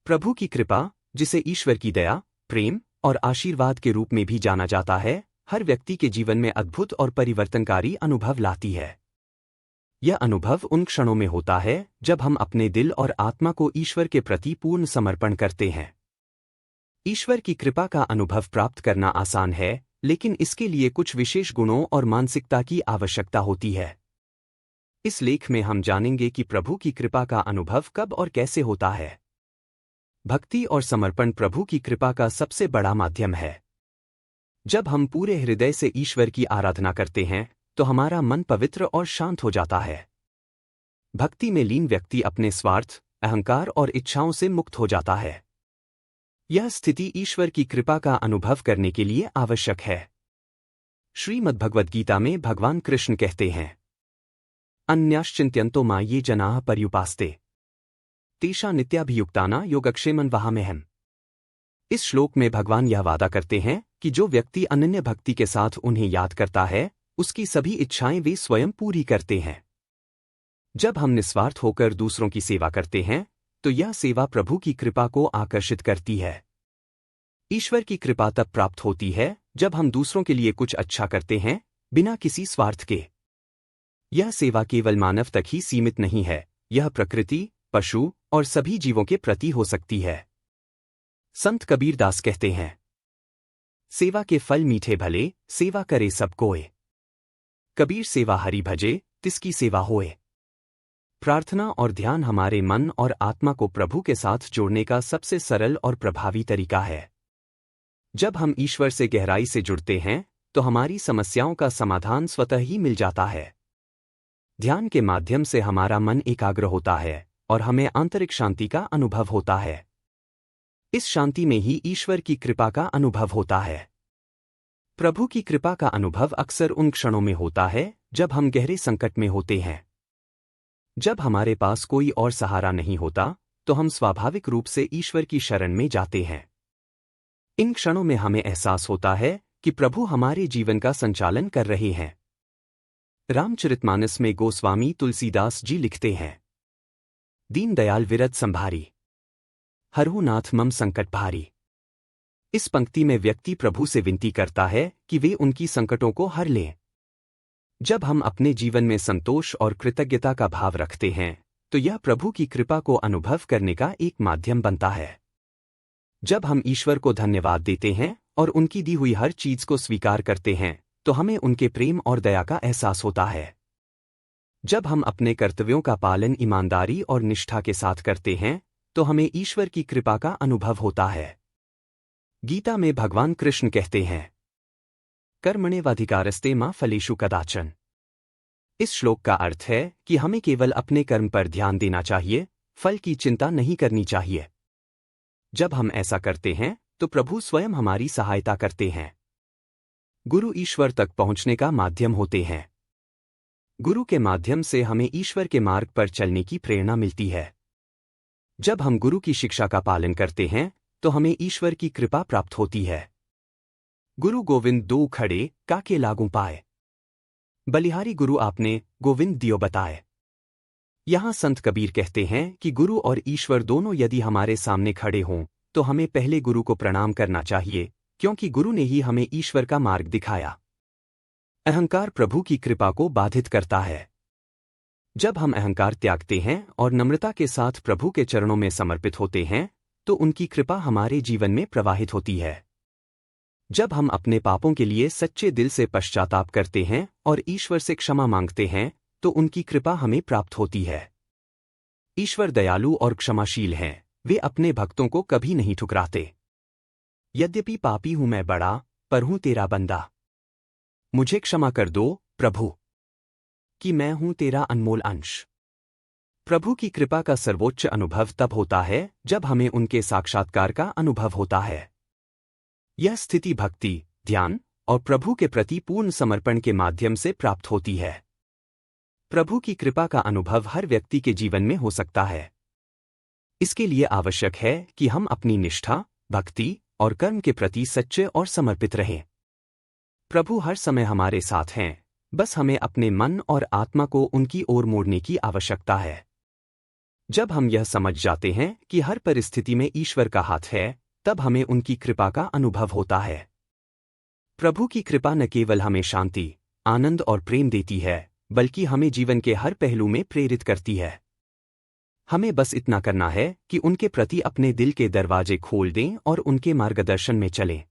प्रभु की कृपा, जिसे ईश्वर की दया, प्रेम और आशीर्वाद के रूप में भी जाना जाता है, हर व्यक्ति के जीवन में अद्भुत और परिवर्तनकारी अनुभव लाती है। यह अनुभव उन क्षणों में होता है जब हम अपने दिल और आत्मा को ईश्वर के प्रति पूर्ण समर्पण करते हैं। ईश्वर की कृपा का अनुभव प्राप्त करना आसान है, लेकिन इसके लिए कुछ विशेष गुणों और मानसिकता की आवश्यकता होती है। इस लेख में हम जानेंगे कि प्रभु की कृपा का अनुभव कब और कैसे होता है। भक्ति और समर्पण प्रभु की कृपा का सबसे बड़ा माध्यम है। जब हम पूरे हृदय से ईश्वर की आराधना करते हैं, तो हमारा मन पवित्र और शांत हो जाता है। भक्ति में लीन व्यक्ति अपने स्वार्थ, अहंकार और इच्छाओं से मुक्त हो जाता है। यह स्थिति ईश्वर की कृपा का अनुभव करने के लिए आवश्यक है। श्रीमद्भगवद्गीता में भगवान कृष्ण कहते हैं, अन्याश्चिन्त्यन्तो मा ये जनाः पर्युपास्ते तेषां नित्याभियुक्तानां योगक्षेमं वहाम्यहम्। इस श्लोक में भगवान यह वादा करते हैं कि जो व्यक्ति अनन्य भक्ति के साथ उन्हें याद करता है, उसकी सभी इच्छाएं वे स्वयं पूरी करते हैं। जब हम निस्वार्थ होकर दूसरों की सेवा करते हैं, तो यह सेवा प्रभु की कृपा को आकर्षित करती है। ईश्वर की कृपा तब प्राप्त होती है जब हम दूसरों के लिए कुछ अच्छा करते हैं, बिना किसी स्वार्थ के। यह सेवा केवल मानव तक ही सीमित नहीं है, यह प्रकृति, पशु और सभी जीवों के प्रति हो सकती है। संत कबीर दास कहते हैं, सेवा के फल मीठे भले, सेवा करे सब कोय। कबीर सेवा हरि भजे, तिसकी सेवा होए। प्रार्थना और ध्यान हमारे मन और आत्मा को प्रभु के साथ जोड़ने का सबसे सरल और प्रभावी तरीका है। जब हम ईश्वर से गहराई से जुड़ते हैं, तो हमारी समस्याओं का समाधान स्वतः ही मिल जाता है। ध्यान के माध्यम से हमारा मन एकाग्र होता है और हमें आंतरिक शांति का अनुभव होता है। इस शांति में ही ईश्वर की कृपा का अनुभव होता है। प्रभु की कृपा का अनुभव अक्सर उन क्षणों में होता है जब हम गहरे संकट में होते हैं। जब हमारे पास कोई और सहारा नहीं होता, तो हम स्वाभाविक रूप से ईश्वर की शरण में जाते हैं। इन क्षणों में हमें एहसास होता है कि प्रभु हमारे जीवन का संचालन कर रहे हैं। रामचरितमानस में गोस्वामी तुलसीदास जी लिखते हैं, दीनदयाल विरद संभारी, हरहु नाथ मम संकट भारी। इस पंक्ति में व्यक्ति प्रभु से विनती करता है कि वे उनकी संकटों को हर लें। जब हम अपने जीवन में संतोष और कृतज्ञता का भाव रखते हैं, तो यह प्रभु की कृपा को अनुभव करने का एक माध्यम बनता है। जब हम ईश्वर को धन्यवाद देते हैं और उनकी दी हुई हर चीज को स्वीकार करते हैं, तो हमें उनके प्रेम और दया का एहसास होता है। जब हम अपने कर्तव्यों का पालन ईमानदारी और निष्ठा के साथ करते हैं, तो हमें ईश्वर की कृपा का अनुभव होता है। गीता में भगवान कृष्ण कहते हैं, कर्मण्येवाधिकारस्ते मा फलेषु कदाचन। इस श्लोक का अर्थ है कि हमें केवल अपने कर्म पर ध्यान देना चाहिए, फल की चिंता नहीं करनी चाहिए। जब हम ऐसा करते हैं, तो प्रभु स्वयं हमारी सहायता करते हैं। गुरु ईश्वर तक पहुंचने का माध्यम होते हैं। गुरु के माध्यम से हमें ईश्वर के मार्ग पर चलने की प्रेरणा मिलती है। जब हम गुरु की शिक्षा का पालन करते हैं, तो हमें ईश्वर की कृपा प्राप्त होती है। गुरु गोविंद दो खड़े, काके लागू पाए। बलिहारी गुरु आपने, गोविंद दियो बताए। यहाँ संत कबीर कहते हैं कि गुरु और ईश्वर दोनों यदि हमारे सामने खड़े हों, तो हमें पहले गुरु को प्रणाम करना चाहिए, क्योंकि गुरु ने ही हमें ईश्वर का मार्ग दिखाया। अहंकार प्रभु की कृपा को बाधित करता है। जब हम अहंकार त्यागते हैं और नम्रता के साथ प्रभु के चरणों में समर्पित होते हैं, तो उनकी कृपा हमारे जीवन में प्रवाहित होती है। जब हम अपने पापों के लिए सच्चे दिल से पश्चाताप करते हैं और ईश्वर से क्षमा मांगते हैं, तो उनकी कृपा हमें प्राप्त होती है। ईश्वर दयालु और क्षमाशील हैं, वे अपने भक्तों को कभी नहीं ठुकराते। यद्यपि पापी हूं मैं बड़ा, पर हूं तेरा बंदा। मुझे क्षमा कर दो, प्रभु, कि मैं हूं तेरा अनमोल अंश। प्रभु की कृपा का सर्वोच्च अनुभव तब होता है जब हमें उनके साक्षात्कार का अनुभव होता है। यह स्थिति भक्ति, ध्यान और प्रभु के प्रति पूर्ण समर्पण के माध्यम से प्राप्त होती है। प्रभु की कृपा का अनुभव हर व्यक्ति के जीवन में हो सकता है। इसके लिए आवश्यक है कि हम अपनी निष्ठा, भक्ति और कर्म के प्रति सच्चे और समर्पित रहें। प्रभु हर समय हमारे साथ हैं, बस हमें अपने मन और आत्मा को उनकी ओर मोड़ने की आवश्यकता है। जब हम यह समझ जाते हैं कि हर परिस्थिति में ईश्वर का हाथ है, तब हमें उनकी कृपा का अनुभव होता है। प्रभु की कृपा न केवल हमें शांति, आनंद और प्रेम देती है, बल्कि हमें जीवन के हर पहलू में प्रेरित करती है। हमें बस इतना करना है कि उनके प्रति अपने दिल के दरवाजे खोल दें और उनके मार्गदर्शन में चलें।